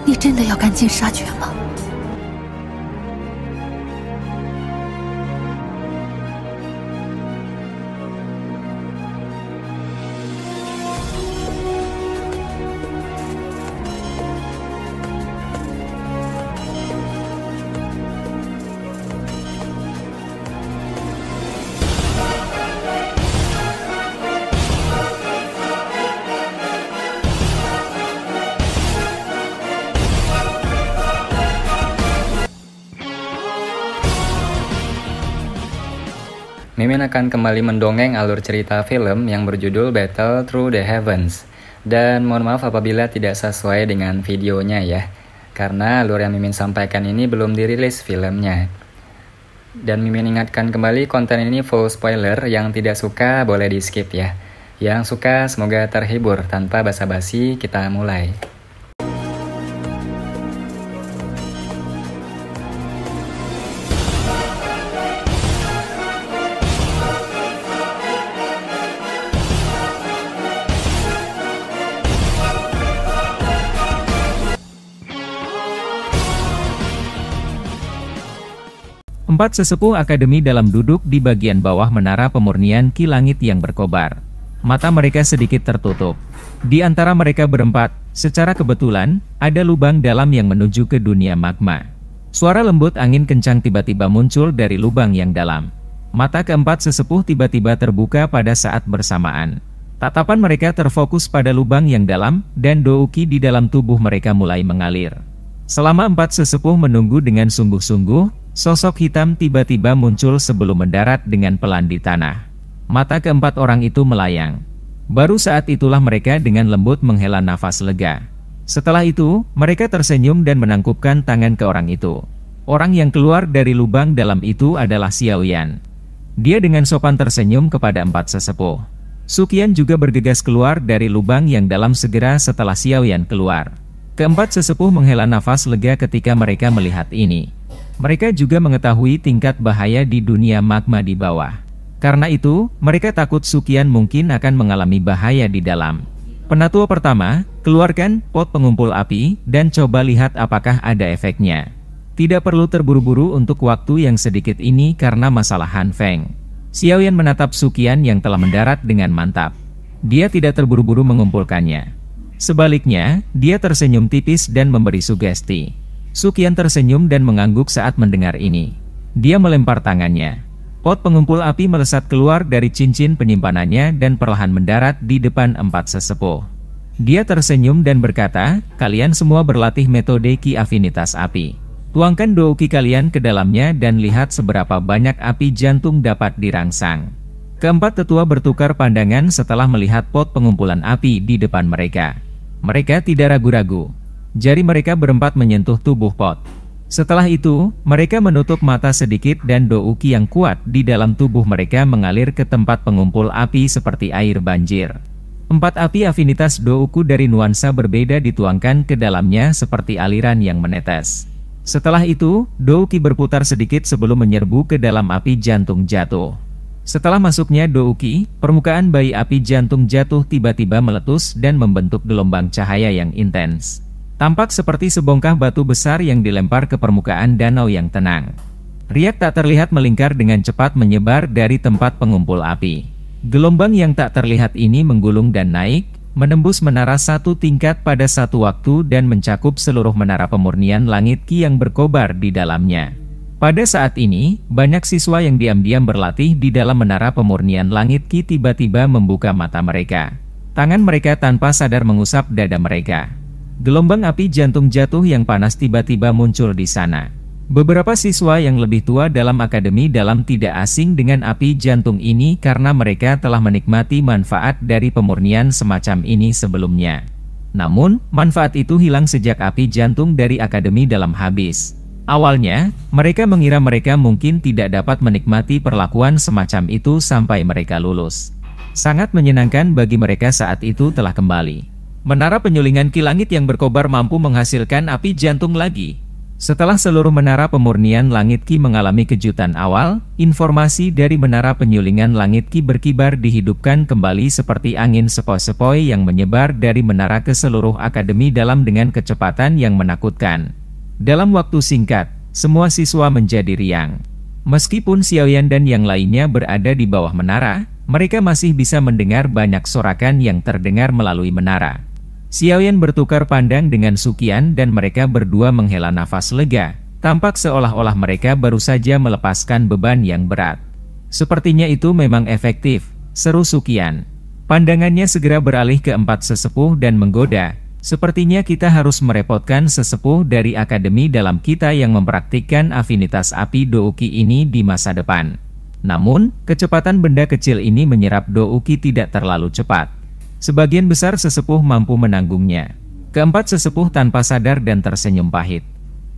你真的要赶尽杀绝吗？ Mimin akan kembali mendongeng alur cerita film yang berjudul Battle Through the Heavens. Dan mohon maaf apabila tidak sesuai dengan videonya ya, karena alur yang Mimin sampaikan ini belum dirilis filmnya. Dan Mimin ingatkan kembali, konten ini full spoiler, yang tidak suka boleh di skip ya. Yang suka semoga terhibur. Tanpa basa-basi kita mulai. Empat sesepuh akademi dalam duduk di bagian bawah menara pemurnian Ki Langit yang berkobar. Mata mereka sedikit tertutup. Di antara mereka berempat, secara kebetulan, ada lubang dalam yang menuju ke dunia magma. Suara lembut angin kencang tiba-tiba muncul dari lubang yang dalam. Mata keempat sesepuh tiba-tiba terbuka pada saat bersamaan. Tatapan mereka terfokus pada lubang yang dalam, dan douki di dalam tubuh mereka mulai mengalir. Selama empat sesepuh menunggu dengan sungguh-sungguh, sosok hitam tiba-tiba muncul sebelum mendarat dengan pelan di tanah. Mata keempat orang itu melayang. Baru saat itulah mereka dengan lembut menghela nafas lega. Setelah itu, mereka tersenyum dan menangkupkan tangan ke orang itu. Orang yang keluar dari lubang dalam itu adalah Xiaoyan. Dia dengan sopan tersenyum kepada empat sesepuh. Suqian juga bergegas keluar dari lubang yang dalam segera setelah Xiaoyan keluar. Keempat sesepuh menghela nafas lega ketika mereka melihat ini. Mereka juga mengetahui tingkat bahaya di dunia magma di bawah. Karena itu, mereka takut Suqian mungkin akan mengalami bahaya di dalam. Penatua pertama, keluarkan pot pengumpul api, dan coba lihat apakah ada efeknya. Tidak perlu terburu-buru untuk waktu yang sedikit ini karena masalah Han Feng. Xiaoyan menatap Suqian yang telah mendarat dengan mantap. Dia tidak terburu-buru mengumpulkannya. Sebaliknya, dia tersenyum tipis dan memberi sugesti. Suqian tersenyum dan mengangguk saat mendengar ini. Dia melempar tangannya. Pot pengumpul api melesat keluar dari cincin penyimpanannya dan perlahan mendarat di depan empat sesepuh. Dia tersenyum dan berkata, "Kalian semua berlatih metode Ki Afinitas Api. Tuangkan douki kalian ke dalamnya dan lihat seberapa banyak api jantung dapat dirangsang." Keempat tetua bertukar pandangan setelah melihat pot pengumpulan api di depan mereka. Mereka tidak ragu-ragu. Jari mereka berempat menyentuh tubuh pot. Setelah itu, mereka menutup mata sedikit dan douki yang kuat di dalam tubuh mereka mengalir ke tempat pengumpul api seperti air banjir. Empat api afinitas douku dari nuansa berbeda dituangkan ke dalamnya seperti aliran yang menetes. Setelah itu, douki berputar sedikit sebelum menyerbu ke dalam api jantung jatuh. Setelah masuknya douki, permukaan bayi api jantung jatuh tiba-tiba meletus dan membentuk gelombang cahaya yang intens. Tampak seperti sebongkah batu besar yang dilempar ke permukaan danau yang tenang. Riak tak terlihat melingkar dengan cepat menyebar dari tempat pengumpul api. Gelombang yang tak terlihat ini menggulung dan naik, menembus menara satu tingkat pada satu waktu dan mencakup seluruh menara pemurnian langit Ki yang berkobar di dalamnya. Pada saat ini, banyak siswa yang diam-diam berlatih di dalam menara pemurnian langit Ki tiba-tiba membuka mata mereka. Tangan mereka tanpa sadar mengusap dada mereka. Gelombang api jantung jatuh yang panas tiba-tiba muncul di sana. Beberapa siswa yang lebih tua dalam akademi dalam tidak asing dengan api jantung ini karena mereka telah menikmati manfaat dari pemurnian semacam ini sebelumnya. Namun, manfaat itu hilang sejak api jantung dari akademi dalam habis. Awalnya, mereka mengira mereka mungkin tidak dapat menikmati perlakuan semacam itu sampai mereka lulus. Sangat menyenangkan bagi mereka saat itu telah kembali. Menara penyulingan Ki Langit yang berkobar mampu menghasilkan api jantung lagi. Setelah seluruh menara pemurnian langit Qi mengalami kejutan awal, informasi dari menara penyulingan langit Qi berkibar dihidupkan kembali seperti angin sepoi-sepoi yang menyebar dari menara ke seluruh akademi dalam dengan kecepatan yang menakutkan. Dalam waktu singkat, semua siswa menjadi riang. Meskipun Xiaoyan dan yang lainnya berada di bawah menara, mereka masih bisa mendengar banyak sorakan yang terdengar melalui menara. Xiaoyan bertukar pandang dengan Suqian dan mereka berdua menghela nafas lega. Tampak seolah-olah mereka baru saja melepaskan beban yang berat. Sepertinya itu memang efektif, seru Suqian. Pandangannya segera beralih ke empat sesepuh dan menggoda. Sepertinya kita harus merepotkan sesepuh dari akademi dalam kita yang mempraktikkan afinitas api Douqi ini di masa depan. Namun, kecepatan benda kecil ini menyerap Douqi tidak terlalu cepat. Sebagian besar sesepuh mampu menanggungnya. Keempat sesepuh tanpa sadar dan tersenyum pahit.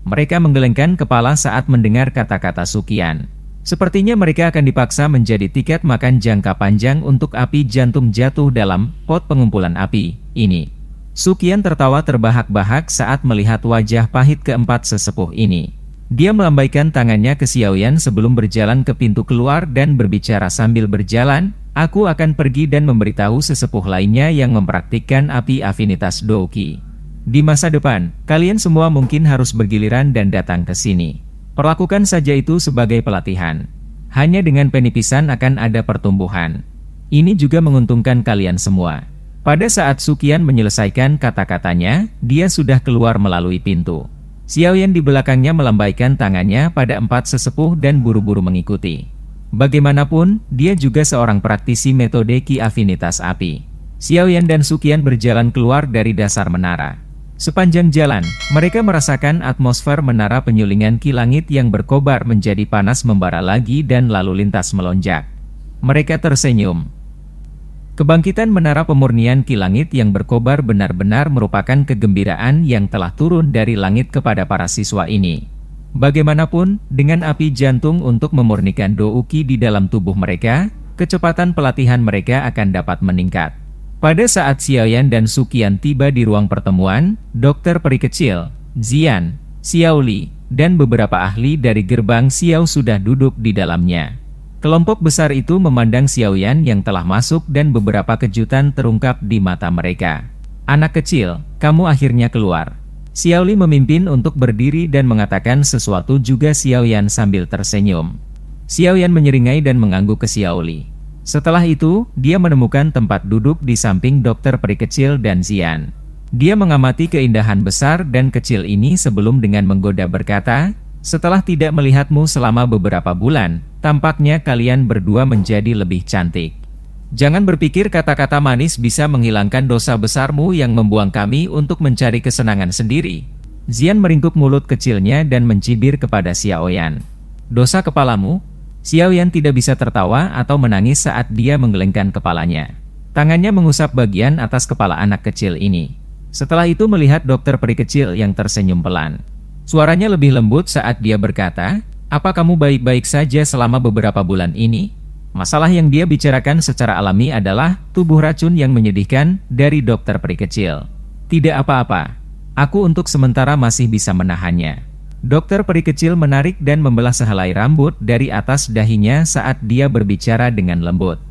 Mereka menggelengkan kepala saat mendengar kata-kata Suqian. Sepertinya mereka akan dipaksa menjadi tiket makan jangka panjang untuk api jantung jatuh dalam pot pengumpulan api ini. Suqian tertawa terbahak-bahak saat melihat wajah pahit keempat sesepuh ini. Dia melambaikan tangannya ke Xiaoyan sebelum berjalan ke pintu keluar dan berbicara sambil berjalan, "Aku akan pergi dan memberitahu sesepuh lainnya yang mempraktikkan api afinitas Douqi. Di masa depan, kalian semua mungkin harus bergiliran dan datang ke sini. Perlakukan saja itu sebagai pelatihan. Hanya dengan penipisan akan ada pertumbuhan. Ini juga menguntungkan kalian semua." Pada saat Suqian menyelesaikan kata-katanya, dia sudah keluar melalui pintu. Xiaoyan di belakangnya melambaikan tangannya pada empat sesepuh dan buru-buru mengikuti. Bagaimanapun, dia juga seorang praktisi metode Qi afinitas api. Xiaoyan dan Suqian berjalan keluar dari dasar menara. Sepanjang jalan, mereka merasakan atmosfer menara penyulingan Qi langit yang berkobar menjadi panas membara lagi dan lalu lintas melonjak. Mereka tersenyum. Kebangkitan menara pemurnian Qi langit yang berkobar benar-benar merupakan kegembiraan yang telah turun dari langit kepada para siswa ini. Bagaimanapun, dengan api jantung untuk memurnikan Douqi di dalam tubuh mereka, kecepatan pelatihan mereka akan dapat meningkat. Pada saat Xiaoyan dan Suqian tiba di ruang pertemuan, Dokter Peri Kecil, Zian, Xiaoli, dan beberapa ahli dari gerbang Xiao sudah duduk di dalamnya. Kelompok besar itu memandang Xiaoyan yang telah masuk dan beberapa kejutan terungkap di mata mereka. "Anak kecil, kamu akhirnya keluar." Xiaoli memimpin untuk berdiri dan mengatakan sesuatu juga Xiaoyan sambil tersenyum. Xiaoyan menyeringai dan mengangguk ke Xiaoli. Setelah itu, dia menemukan tempat duduk di samping Dokter Peri Kecil dan Zian. Dia mengamati keindahan besar dan kecil ini sebelum dengan menggoda berkata, "Setelah tidak melihatmu selama beberapa bulan, tampaknya kalian berdua menjadi lebih cantik. Jangan berpikir kata-kata manis bisa menghilangkan dosa besarmu yang membuang kami untuk mencari kesenangan sendiri." Zian meringkuk mulut kecilnya dan mencibir kepada Xiaoyan. "Dosa kepalamu?" Xiaoyan tidak bisa tertawa atau menangis saat dia menggelengkan kepalanya. Tangannya mengusap bagian atas kepala anak kecil ini. Setelah itu melihat Dokter Peri Kecil yang tersenyum pelan. Suaranya lebih lembut saat dia berkata, "Apa kamu baik-baik saja selama beberapa bulan ini?" Masalah yang dia bicarakan secara alami adalah tubuh racun yang menyedihkan dari Dokter Peri Kecil. "Tidak apa-apa. Aku untuk sementara masih bisa menahannya." Dokter Peri Kecil menarik dan membelah sehelai rambut dari atas dahinya saat dia berbicara dengan lembut.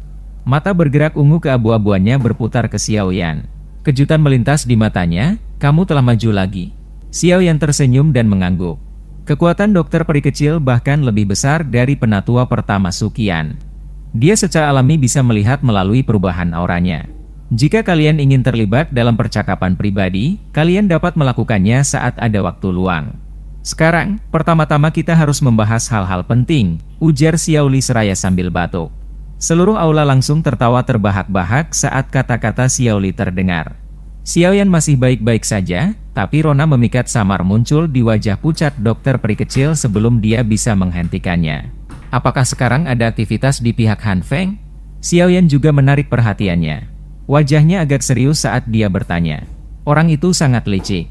Mata bergerak ungu keabu-abuannya berputar ke Xiaoyan. Kejutan melintas di matanya, "Kamu telah maju lagi." Xiaoyan tersenyum dan mengangguk. Kekuatan Dokter Peri Kecil bahkan lebih besar dari penatua pertama Suqian. Dia secara alami bisa melihat melalui perubahan auranya. Jika kalian ingin terlibat dalam percakapan pribadi, kalian dapat melakukannya saat ada waktu luang. Sekarang, pertama-tama kita harus membahas hal-hal penting, ujar Xiaoli seraya sambil batuk. Seluruh aula langsung tertawa terbahak-bahak saat kata-kata Xiaoli terdengar. Xiaoyan masih baik-baik saja, tapi rona memikat samar muncul di wajah pucat Dokter Peri Kecil sebelum dia bisa menghentikannya. "Apakah sekarang ada aktivitas di pihak Han Feng?" Xiaoyan juga menarik perhatiannya. Wajahnya agak serius saat dia bertanya. Orang itu sangat licik.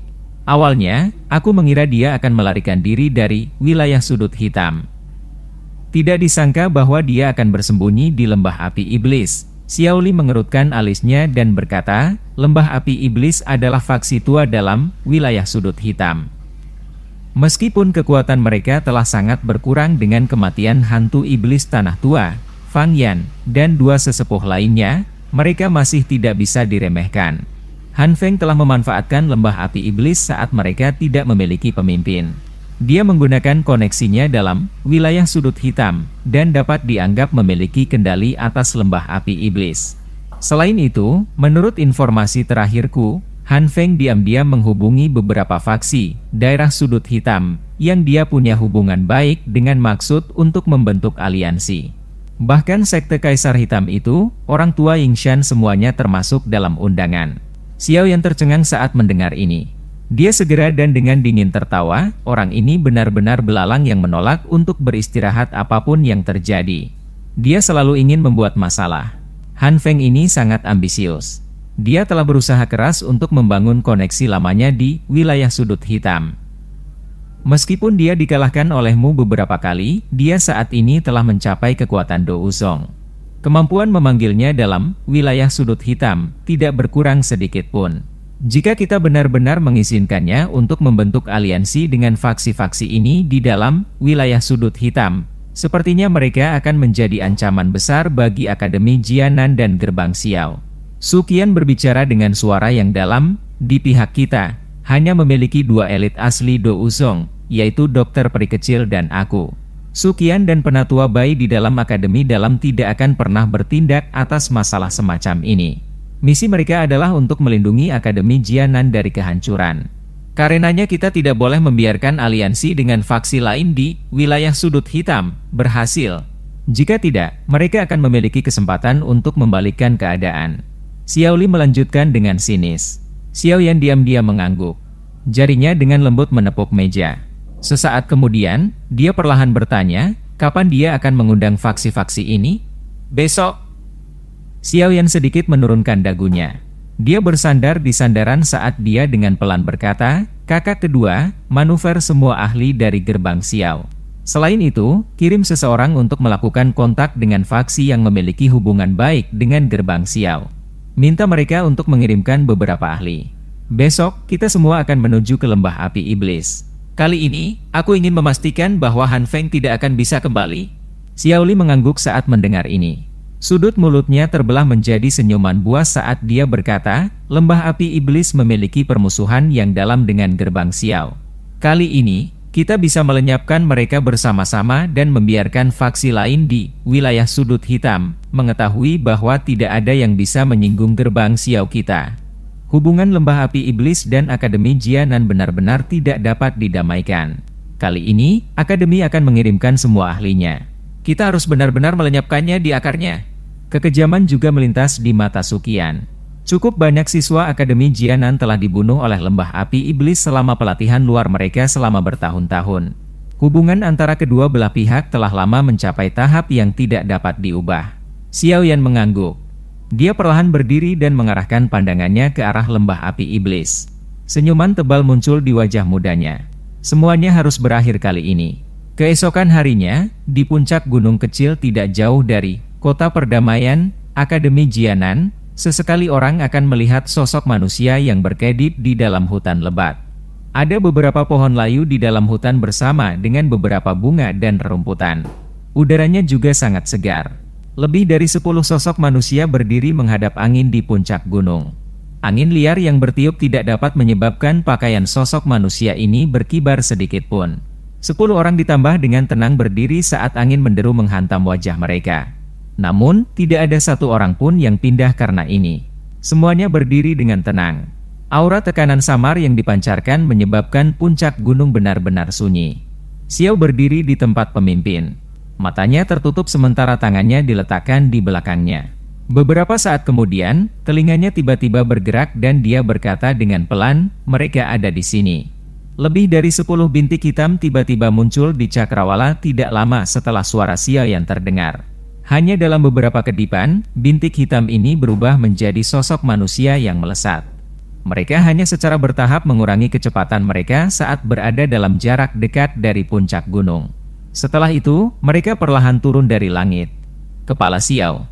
Awalnya, aku mengira dia akan melarikan diri dari wilayah sudut hitam. Tidak disangka bahwa dia akan bersembunyi di lembah api iblis. Xiaoli mengerutkan alisnya dan berkata, "Lembah api iblis adalah faksi tua dalam wilayah sudut hitam." Meskipun kekuatan mereka telah sangat berkurang dengan kematian hantu iblis Tanah Tua, Fang Yan, dan dua sesepuh lainnya, mereka masih tidak bisa diremehkan. Han Feng telah memanfaatkan lembah api iblis saat mereka tidak memiliki pemimpin. Dia menggunakan koneksinya dalam wilayah sudut hitam dan dapat dianggap memiliki kendali atas lembah api iblis. Selain itu, menurut informasi terakhirku, Han Feng diam-diam menghubungi beberapa faksi daerah sudut hitam yang dia punya hubungan baik dengan maksud untuk membentuk aliansi. Bahkan sekte Kaisar Hitam itu, orang tua Yingshan semuanya termasuk dalam undangan. Xiao Yan tercengang saat mendengar ini. Dia segera dan dengan dingin tertawa, orang ini benar-benar belalang yang menolak untuk beristirahat apapun yang terjadi. Dia selalu ingin membuat masalah. Han Feng ini sangat ambisius. Dia telah berusaha keras untuk membangun koneksi lamanya di wilayah sudut hitam. Meskipun dia dikalahkan olehmu beberapa kali, dia saat ini telah mencapai kekuatan Do Uzong. Kemampuan memanggilnya dalam wilayah sudut hitam tidak berkurang sedikit pun. Jika kita benar-benar mengizinkannya untuk membentuk aliansi dengan faksi-faksi ini di dalam wilayah sudut hitam, sepertinya mereka akan menjadi ancaman besar bagi Akademi Jianan dan Gerbang Xiao. Su Qian berbicara dengan suara yang dalam, di pihak kita, hanya memiliki dua elit asli Do Uzong, yaitu Dokter Peri Kecil dan aku. Su Qian dan penatua bayi di dalam Akademi Dalam tidak akan pernah bertindak atas masalah semacam ini. Misi mereka adalah untuk melindungi Akademi Jianan dari kehancuran. Karenanya kita tidak boleh membiarkan aliansi dengan faksi lain di wilayah sudut hitam berhasil. Jika tidak, mereka akan memiliki kesempatan untuk membalikkan keadaan. Xiao Li melanjutkan dengan sinis. Xiao Yan diam-diam mengangguk. Jarinya dengan lembut menepuk meja. Sesaat kemudian, dia perlahan bertanya, kapan dia akan mengundang faksi-faksi ini? Besok. Xiao Yan sedikit menurunkan dagunya. Dia bersandar di sandaran saat dia dengan pelan berkata, kakak kedua, manuver semua ahli dari Gerbang Xiao. Selain itu, kirim seseorang untuk melakukan kontak dengan faksi yang memiliki hubungan baik dengan Gerbang Xiao. Minta mereka untuk mengirimkan beberapa ahli. Besok, kita semua akan menuju ke lembah api iblis. Kali ini, aku ingin memastikan bahwa Han Feng tidak akan bisa kembali. Xiao Li mengangguk saat mendengar ini. Sudut mulutnya terbelah menjadi senyuman buas saat dia berkata, lembah api iblis memiliki permusuhan yang dalam dengan Gerbang Xiao. Kali ini, kita bisa melenyapkan mereka bersama-sama dan membiarkan faksi lain di wilayah sudut hitam mengetahui bahwa tidak ada yang bisa menyinggung Gerbang Xiao kita. Hubungan lembah api iblis dan Akademi Jianan benar-benar tidak dapat didamaikan. Kali ini, Akademi akan mengirimkan semua ahlinya. Kita harus benar-benar melenyapkannya di akarnya. Kekejaman juga melintas di mata Su Qian. Cukup banyak siswa Akademi Jianan telah dibunuh oleh lembah api iblis selama pelatihan luar mereka selama bertahun-tahun. Hubungan antara kedua belah pihak telah lama mencapai tahap yang tidak dapat diubah. Xiao Yan mengangguk. Dia perlahan berdiri dan mengarahkan pandangannya ke arah lembah api iblis. Senyuman tebal muncul di wajah mudanya. Semuanya harus berakhir kali ini. Keesokan harinya, di puncak gunung kecil tidak jauh dari kota perdamaian, Akademi Jianan, sesekali orang akan melihat sosok manusia yang berkedip di dalam hutan lebat. Ada beberapa pohon layu di dalam hutan bersama dengan beberapa bunga dan rerumputan. Udaranya juga sangat segar. Lebih dari 10 sosok manusia berdiri menghadap angin di puncak gunung. Angin liar yang bertiup tidak dapat menyebabkan pakaian sosok manusia ini berkibar sedikit pun. 10 orang ditambah dengan tenang berdiri saat angin menderu menghantam wajah mereka. Namun, tidak ada satu orang pun yang pindah karena ini. Semuanya berdiri dengan tenang. Aura tekanan samar yang dipancarkan menyebabkan puncak gunung benar-benar sunyi. Xiao berdiri di tempat pemimpin. Matanya tertutup sementara tangannya diletakkan di belakangnya. Beberapa saat kemudian, telinganya tiba-tiba bergerak dan dia berkata dengan pelan, mereka ada di sini. Lebih dari 10 bintik hitam tiba-tiba muncul di cakrawala tidak lama setelah suara Xiao Yan terdengar. Hanya dalam beberapa kedipan, bintik hitam ini berubah menjadi sosok manusia yang melesat. Mereka hanya secara bertahap mengurangi kecepatan mereka saat berada dalam jarak dekat dari puncak gunung. Setelah itu, mereka perlahan turun dari langit. Kepala Xiao.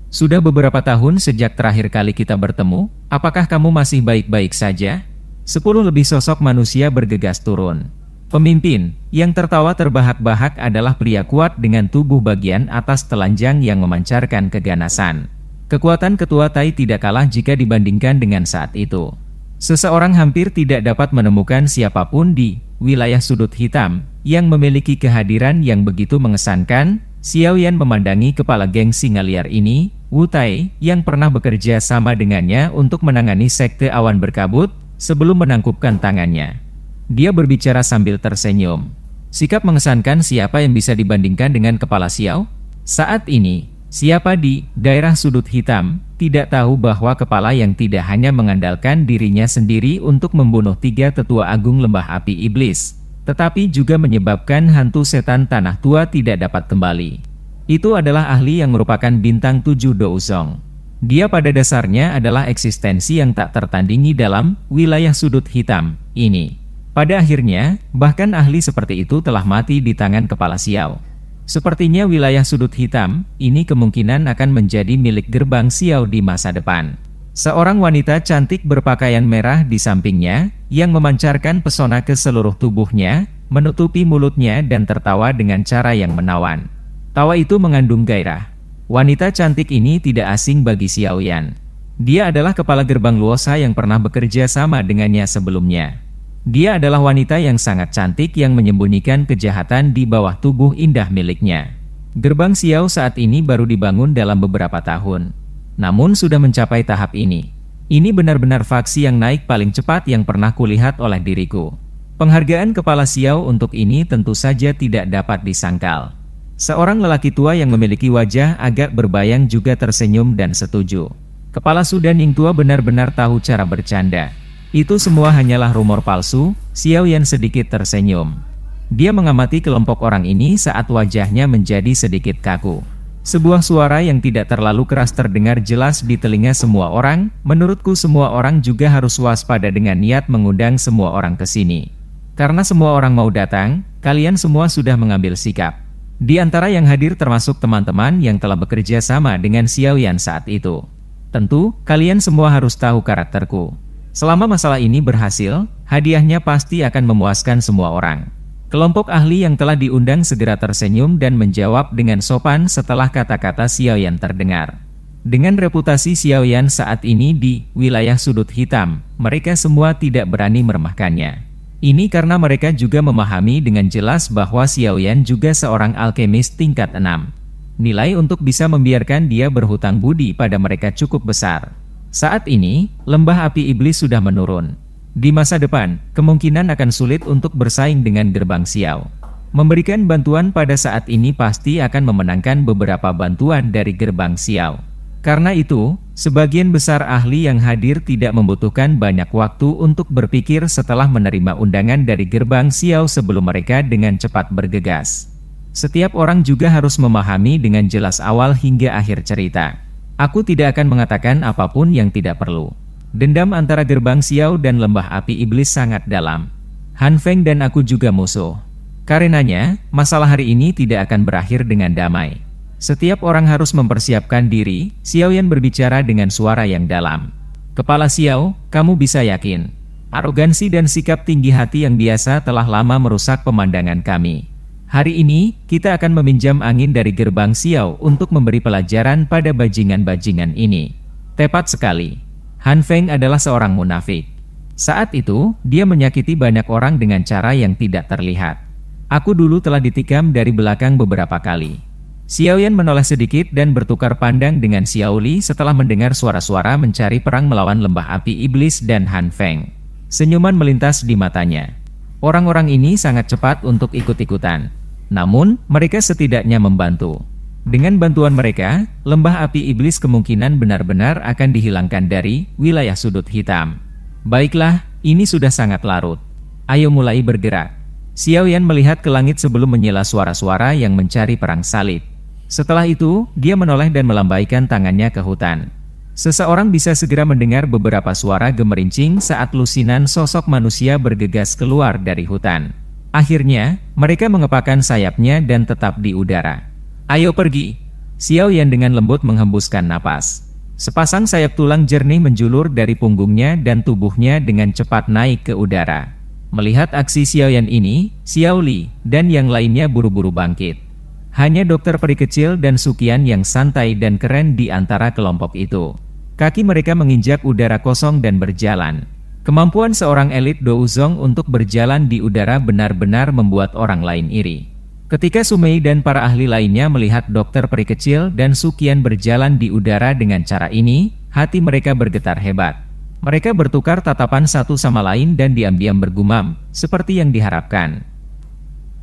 Sudah beberapa tahun sejak terakhir kali kita bertemu, apakah kamu masih baik-baik saja? 10 lebih sosok manusia bergegas turun. Pemimpin yang tertawa terbahak-bahak adalah pria kuat dengan tubuh bagian atas telanjang yang memancarkan keganasan. Kekuatan ketua Tai tidak kalah jika dibandingkan dengan saat itu. Seseorang hampir tidak dapat menemukan siapapun di wilayah sudut hitam yang memiliki kehadiran yang begitu mengesankan. Xiao Yan memandangi kepala geng singa liar ini, Wu Tai, yang pernah bekerja sama dengannya untuk menangani sekte awan berkabut, sebelum menangkupkan tangannya. Dia berbicara sambil tersenyum. Sikap mengesankan. Siapa yang bisa dibandingkan dengan kepala Xiao? Saat ini, siapa di daerah sudut hitam tidak tahu bahwa kepala yang tidak hanya mengandalkan dirinya sendiri untuk membunuh 3 tetua agung lembah api iblis, tetapi juga menyebabkan hantu setan tanah tua tidak dapat kembali. Itu adalah ahli yang merupakan bintang 7 Douzong. Dia pada dasarnya adalah eksistensi yang tak tertandingi dalam wilayah sudut hitam ini. Pada akhirnya, bahkan ahli seperti itu telah mati di tangan kepala Xiao. Sepertinya wilayah sudut hitam ini kemungkinan akan menjadi milik gerbang Xiao di masa depan. Seorang wanita cantik berpakaian merah di sampingnya, yang memancarkan pesona ke seluruh tubuhnya, menutupi mulutnya dan tertawa dengan cara yang menawan. Tawa itu mengandung gairah. Wanita cantik ini tidak asing bagi Xiao Yan. Dia adalah kepala gerbang Luosa yang pernah bekerja sama dengannya sebelumnya. Dia adalah wanita yang sangat cantik yang menyembunyikan kejahatan di bawah tubuh indah miliknya. Gerbang Xiao saat ini baru dibangun dalam beberapa tahun, namun sudah mencapai tahap ini. Ini benar-benar faksi yang naik paling cepat yang pernah kulihat oleh diriku. Penghargaan kepala Xiao untuk ini tentu saja tidak dapat disangkal. Seorang lelaki tua yang memiliki wajah agak berbayang juga tersenyum dan setuju. Kepala Sudan yang tua benar-benar tahu cara bercanda. Itu semua hanyalah rumor palsu. Xiao Yan sedikit tersenyum. Dia mengamati kelompok orang ini saat wajahnya menjadi sedikit kaku. Sebuah suara yang tidak terlalu keras terdengar jelas di telinga semua orang. Menurutku semua orang juga harus waspada dengan niat mengundang semua orang ke sini. Karena semua orang mau datang, kalian semua sudah mengambil sikap. Di antara yang hadir termasuk teman-teman yang telah bekerja sama dengan Xiao Yan saat itu. Tentu, kalian semua harus tahu karakterku. Selama masalah ini berhasil, hadiahnya pasti akan memuaskan semua orang. Kelompok ahli yang telah diundang segera tersenyum dan menjawab dengan sopan setelah kata-kata Xiao Yan terdengar. Dengan reputasi Xiao Yan saat ini di wilayah sudut hitam, mereka semua tidak berani meremehkannya. Ini karena mereka juga memahami dengan jelas bahwa Xiao Yan juga seorang alkemis tingkat 6. Nilai untuk bisa membiarkan dia berhutang budi pada mereka cukup besar. Saat ini, lembah api iblis sudah menurun. Di masa depan, kemungkinan akan sulit untuk bersaing dengan gerbang Xiao. Memberikan bantuan pada saat ini pasti akan memenangkan beberapa bantuan dari gerbang Xiao. Karena itu, sebagian besar ahli yang hadir tidak membutuhkan banyak waktu untuk berpikir setelah menerima undangan dari gerbang Xiao sebelum mereka dengan cepat bergegas. Setiap orang juga harus memahami dengan jelas awal hingga akhir cerita. Aku tidak akan mengatakan apapun yang tidak perlu. Dendam antara gerbang Xiao dan lembah api iblis sangat dalam. Han Feng dan aku juga musuh. Karenanya, masalah hari ini tidak akan berakhir dengan damai. Setiap orang harus mempersiapkan diri. Xiao Yan berbicara dengan suara yang dalam. Kepala Xiao, kamu bisa yakin. Arogansi dan sikap tinggi hati yang biasa telah lama merusak pemandangan kami. Hari ini, kita akan meminjam angin dari gerbang Xiao untuk memberi pelajaran pada bajingan-bajingan ini. Tepat sekali. Han Feng adalah seorang munafik. Saat itu, dia menyakiti banyak orang dengan cara yang tidak terlihat. Aku dulu telah ditikam dari belakang beberapa kali. Xiao Yan menoleh sedikit dan bertukar pandang dengan Xiao Li setelah mendengar suara-suara mencari perang melawan lembah api iblis dan Han Feng. Senyuman melintas di matanya. Orang-orang ini sangat cepat untuk ikut-ikutan. Namun, mereka setidaknya membantu. Dengan bantuan mereka, lembah api iblis kemungkinan benar-benar akan dihilangkan dari wilayah sudut hitam. Baiklah, ini sudah sangat larut. Ayo mulai bergerak. Xiao Yan melihat ke langit sebelum menyela suara-suara yang mencari perang salib. Setelah itu, dia menoleh dan melambaikan tangannya ke hutan. Seseorang bisa segera mendengar beberapa suara gemerincing saat lusinan sosok manusia bergegas keluar dari hutan. Akhirnya, mereka mengepakkan sayapnya dan tetap di udara. Ayo pergi. Xiao Yan dengan lembut menghembuskan napas. Sepasang sayap tulang jernih menjulur dari punggungnya dan tubuhnya dengan cepat naik ke udara. Melihat aksi Xiaoyan ini, Xiao Li dan yang lainnya buru-buru bangkit. Hanya dokter peri kecil dan Suqian yang santai dan keren di antara kelompok itu. Kaki mereka menginjak udara kosong dan berjalan. Kemampuan seorang elit Douzong untuk berjalan di udara benar-benar membuat orang lain iri. Ketika Sumei dan para ahli lainnya melihat dokter peri kecil dan Suqian berjalan di udara dengan cara ini, hati mereka bergetar hebat. Mereka bertukar tatapan satu sama lain dan diam-diam bergumam, seperti yang diharapkan.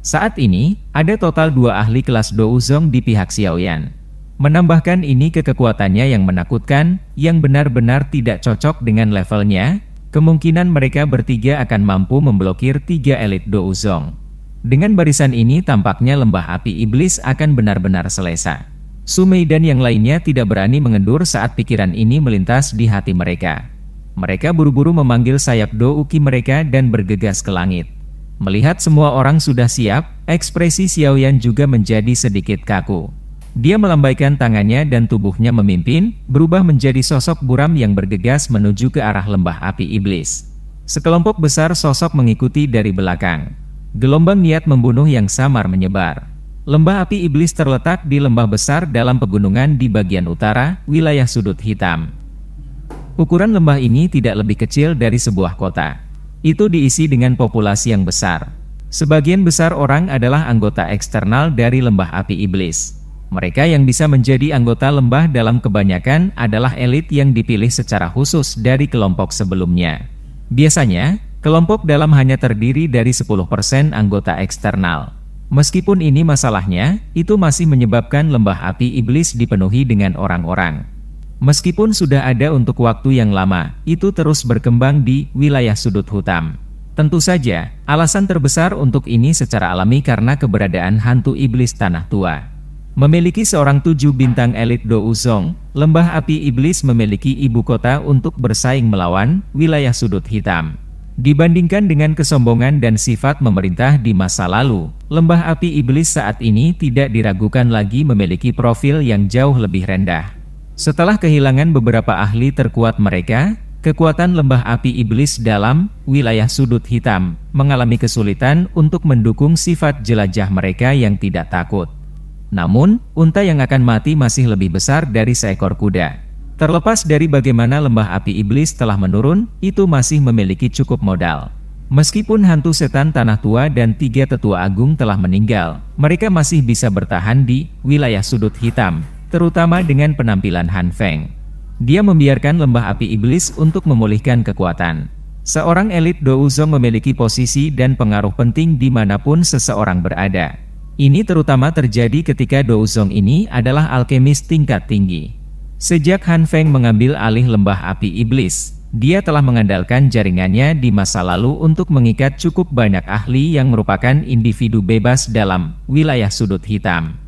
Saat ini, ada total 2 ahli kelas Douzong di pihak Xiaoyan. Menambahkan ini ke kekuatannya yang menakutkan, yang benar-benar tidak cocok dengan levelnya, kemungkinan mereka bertiga akan mampu memblokir 3 elit Douzong. Dengan barisan ini tampaknya lembah api iblis akan benar-benar selesai. Sumei dan yang lainnya tidak berani mengendur saat pikiran ini melintas di hati mereka. Mereka buru-buru memanggil sayap Douki mereka dan bergegas ke langit. Melihat semua orang sudah siap, ekspresi Xiaoyan juga menjadi sedikit kaku. Dia melambaikan tangannya dan tubuhnya memimpin, berubah menjadi sosok buram yang bergegas menuju ke arah lembah api iblis. Sekelompok besar sosok mengikuti dari belakang. Gelombang niat membunuh yang samar menyebar. Lembah api iblis terletak di lembah besar dalam pegunungan di bagian utara, wilayah sudut hitam. Ukuran lembah ini tidak lebih kecil dari sebuah kota. Itu diisi dengan populasi yang besar. Sebagian besar orang adalah anggota eksternal dari lembah api iblis. Mereka yang bisa menjadi anggota lembah dalam kebanyakan adalah elit yang dipilih secara khusus dari kelompok sebelumnya. Biasanya, kelompok dalam hanya terdiri dari 10% anggota eksternal. Meskipun ini masalahnya, itu masih menyebabkan lembah api iblis dipenuhi dengan orang-orang. Meskipun sudah ada untuk waktu yang lama, itu terus berkembang di wilayah sudut hitam. Tentu saja, alasan terbesar untuk ini secara alami karena keberadaan hantu iblis tanah tua. Memiliki seorang 7 bintang elit Douzong, lembah api iblis memiliki ibu kota untuk bersaing melawan wilayah sudut hitam. Dibandingkan dengan kesombongan dan sifat memerintah di masa lalu, lembah api iblis saat ini tidak diragukan lagi memiliki profil yang jauh lebih rendah. Setelah kehilangan beberapa ahli terkuat mereka, kekuatan lembah api iblis dalam wilayah sudut hitam mengalami kesulitan untuk mendukung sifat jelajah mereka yang tidak takut. Namun, unta yang akan mati masih lebih besar dari seekor kuda. Terlepas dari bagaimana lembah api iblis telah menurun, itu masih memiliki cukup modal. Meskipun hantu setan tanah tua dan 3 tetua agung telah meninggal, mereka masih bisa bertahan di wilayah sudut hitam, terutama dengan penampilan Han Feng. Dia membiarkan lembah api iblis untuk memulihkan kekuatan. Seorang elit Douzong memiliki posisi dan pengaruh penting dimanapun seseorang berada. Ini terutama terjadi ketika Douzong ini adalah alkemis tingkat tinggi. Sejak Han Feng mengambil alih lembah api iblis, dia telah mengandalkan jaringannya di masa lalu untuk mengikat cukup banyak ahli yang merupakan individu bebas dalam wilayah sudut hitam.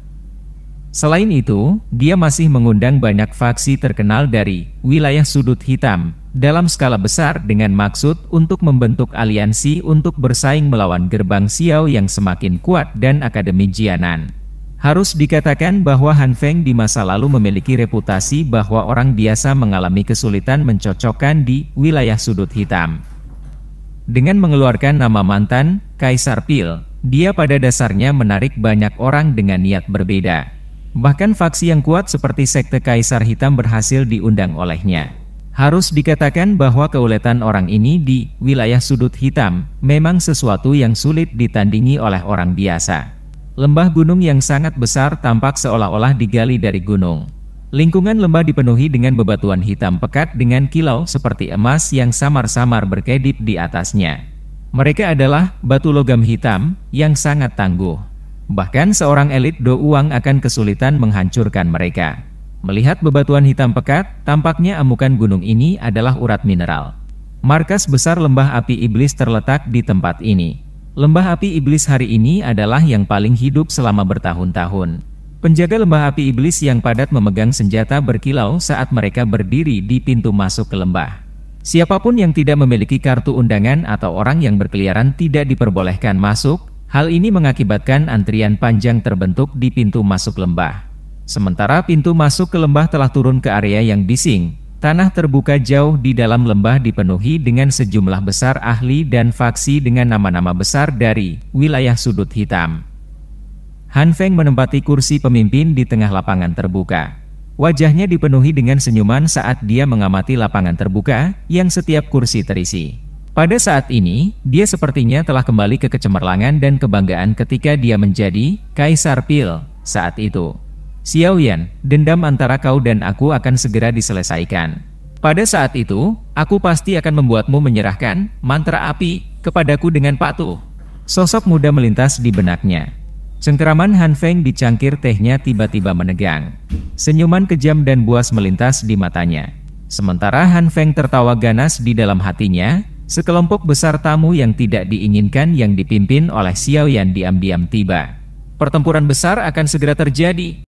Selain itu, dia masih mengundang banyak faksi terkenal dari wilayah sudut hitam dalam skala besar dengan maksud untuk membentuk aliansi untuk bersaing melawan gerbang Xiao yang semakin kuat dan Akademi Jianan. Harus dikatakan bahwa Han Feng di masa lalu memiliki reputasi bahwa orang biasa mengalami kesulitan mencocokkan di wilayah sudut hitam. Dengan mengeluarkan nama mantan Kaisar Pil, dia pada dasarnya menarik banyak orang dengan niat berbeda. Bahkan faksi yang kuat seperti Sekte Kaisar Hitam berhasil diundang olehnya. Harus dikatakan bahwa keuletan orang ini di wilayah sudut hitam memang sesuatu yang sulit ditandingi oleh orang biasa. Lembah gunung yang sangat besar tampak seolah-olah digali dari gunung. Lingkungan lembah dipenuhi dengan bebatuan hitam pekat dengan kilau seperti emas yang samar-samar berkedip di atasnya. Mereka adalah batu logam hitam yang sangat tangguh. Bahkan seorang elit Douang akan kesulitan menghancurkan mereka. Melihat bebatuan hitam pekat, tampaknya amukan gunung ini adalah urat mineral. Markas besar lembah api iblis terletak di tempat ini. Lembah api iblis hari ini adalah yang paling hidup selama bertahun-tahun. Penjaga lembah api iblis yang padat memegang senjata berkilau saat mereka berdiri di pintu masuk ke lembah. Siapapun yang tidak memiliki kartu undangan atau orang yang berkeliaran tidak diperbolehkan masuk. Hal ini mengakibatkan antrian panjang terbentuk di pintu masuk lembah. Sementara pintu masuk ke lembah telah turun ke area yang bising, Tanah terbuka jauh di dalam lembah dipenuhi dengan sejumlah besar ahli dan faksi dengan nama-nama besar dari wilayah sudut hitam. Han Feng menempati kursi pemimpin di tengah lapangan terbuka. Wajahnya dipenuhi dengan senyuman saat dia mengamati lapangan terbuka yang setiap kursi terisi. Pada saat ini, dia sepertinya telah kembali ke kecemerlangan dan kebanggaan ketika dia menjadi Kaisar Pil saat itu. Xiao Yan, dendam antara kau dan aku akan segera diselesaikan. Pada saat itu, aku pasti akan membuatmu menyerahkan mantra api kepadaku dengan patuh. Sosok muda melintas di benaknya. Cengkeraman Han Feng di cangkir tehnya tiba-tiba menegang. Senyuman kejam dan buas melintas di matanya. Sementara Han Feng tertawa ganas di dalam hatinya, sekelompok besar tamu yang tidak diinginkan yang dipimpin oleh Xiao Yan diam-diam tiba. Pertempuran besar akan segera terjadi.